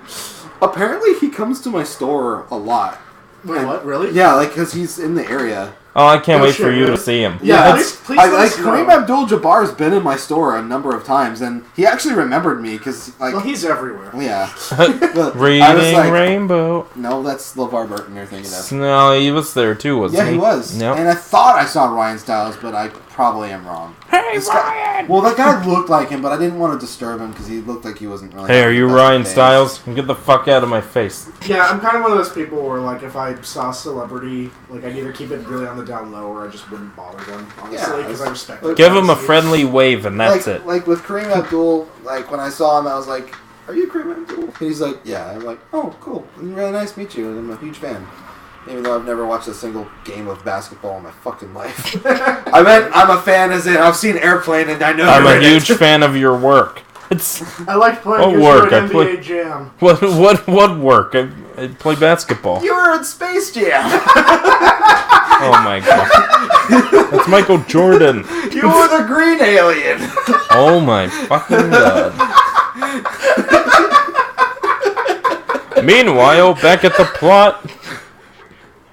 apparently he comes to my store a lot. Wait, what? Really? Yeah, like because he's in the area. Oh, I can't Oh, wait shit, for you really? to see him. Yeah, that's- please I, let like us know. Kareem Abdul-Jabbar's been in my store a number of times, and he actually remembered me because like Well, he's everywhere. yeah. But Reading I was like, Rainbow. no, that's LeVar Burton you're thinking of. No, he was there too, wasn't Yeah, he was. Yep. And I thought I saw Ryan Stiles, but I probably am wrong. Hey, This guy- well, that guy looked like him, but I didn't want to disturb him because he looked like he wasn't really. Hey, are having you the best Ryan day. Stiles? Get the fuck out of my face. Yeah, I'm kind of one of those people where, like, if I saw a celebrity, like, I'd either keep it really on the down low or I just wouldn't bother them, honestly, because I respect them. Give him a friendly wave and that's like, it. Like with Kareem Abdul, like when I saw him, I was like, "Are you Kareem Abdul?" And he's like, "Yeah." I'm like, "Oh, cool. Really nice to meet you." And I'm a huge fan, even though I've never watched a single game of basketball in my fucking life. I meant I'm a fan, as in I've seen Airplane and I know. I'm you're a in huge it. fan of your work. It's I like playing Oh, because work, you're I an play- NBA Jam. what work? I play basketball. You were in Space Jam. Oh my god. That's Michael Jordan. You were the green alien. Oh my fucking god. Meanwhile, back at the plot,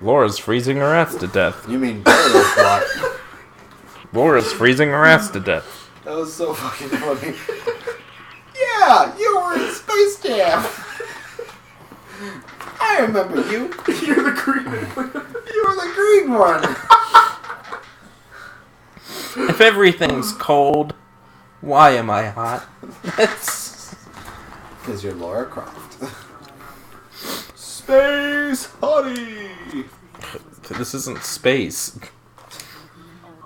Laura's freezing her ass to death. You mean Burial Plot? Laura's freezing her ass to death. That was so fucking funny. Yeah, you were in Space Jam. I remember you. You're the green. You were the green one. If everything's cold, why am I hot? That's... Because you're Laura Croft. Space Honey! This isn't space.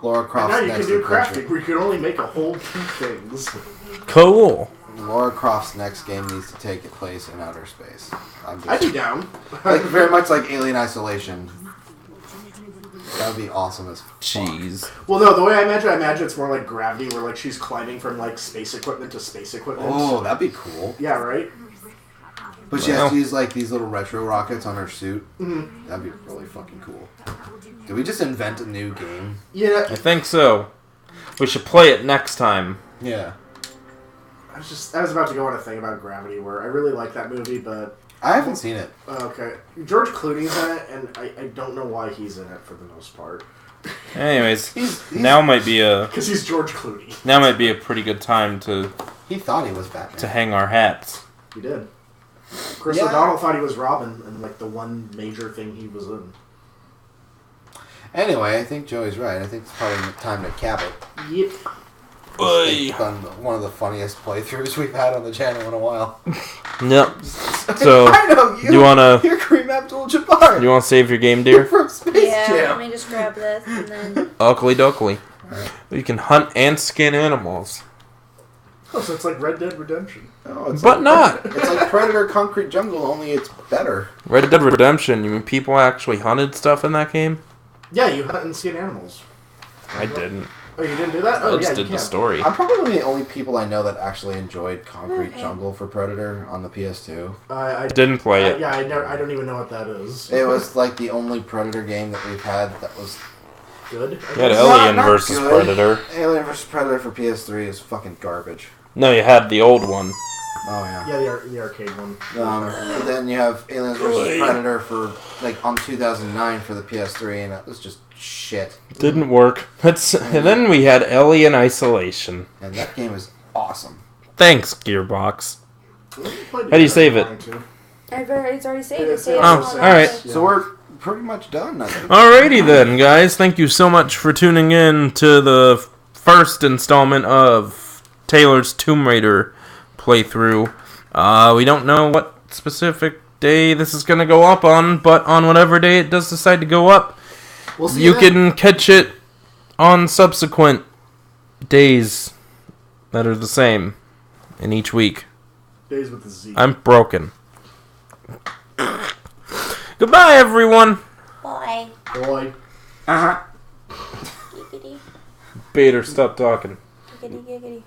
Laura And Croft's now you next can do adventure. crafting where you can only make a whole 2 things. Cool. Laura Croft's next game needs to take place in outer space. I'd be down. Like very much like Alien Isolation. That would be awesome as fuck. Jeez. Well, no, the way I imagine it's more like Gravity, where like she's climbing from like space equipment to space equipment. Oh, that'd be cool. Yeah, right? But she has to use like these little retro rockets on her suit. Mm-hmm. That'd be really fucking cool. Did we just invent a new game? Yeah. I think so. We should play it next time. Yeah. I was about to go on a thing about Gravity, where I really like that movie, but... I haven't seen it. Okay. George Clooney's in it, and I don't know why he's in it for the most part. Anyways, now might be a... Because he's George Clooney. Now might be a pretty good time to He thought he was Batman. to hang our hats. He did. Chris O'Donnell thought he was Robin, and like the one major thing he was in. Anyway, I think Joey's right. I think it's probably time to cap it. Yep. Oy. It's been one of the funniest playthroughs we've had on the channel in a while. Yep. So, I know you. you wanna You're Kareem Abdul-Jabbar. you wanna save your game, You're dear? from Space Yeah, let Jam. me just grab this and then... Oakley dokley. You can hunt and skin animals, Oh, so it's like Red Dead Redemption. Oh, it's but not It's like Predator Concrete Jungle, only it's better. Red Dead Redemption. You mean people actually hunted stuff in that game? Yeah, you hunt and skin animals. I didn't. Oh, you didn't do that? Oh, I just yeah, did you the can. story. I'm probably the only people I know that actually enjoyed Concrete Jungle for Predator on the PS2. I Didn't play it. Yeah, I don't even know what that is. It was like the only Predator game that we've had that was Good. You had Not- Alien not versus good. Predator. Alien vs Predator for PS3 is fucking garbage. No, you had the old one. Oh yeah. Yeah, the arcade one. But then you have Aliens vs Predator for like on 2009 for the PS3, and that was just shit. Didn't work. And then we had Alien Isolation. And that game is awesome. Thanks, Gearbox. How do you save it? It's already saved. It's Saved Oh, on alright. the- So we're pretty much done, I think. Alrighty then, guys. Thank you so much for tuning in to the first installment of Taylor's Tomb Raider playthrough. We don't know what specific day this is going to go up on, but on whatever day it does decide to go up, We'll see you then. can catch it on subsequent days that are the same in each week. Days with the Z. I'm broken. Goodbye, everyone. Boy. Boy. Giggity. Bader, stop talking. Giggity, giggity.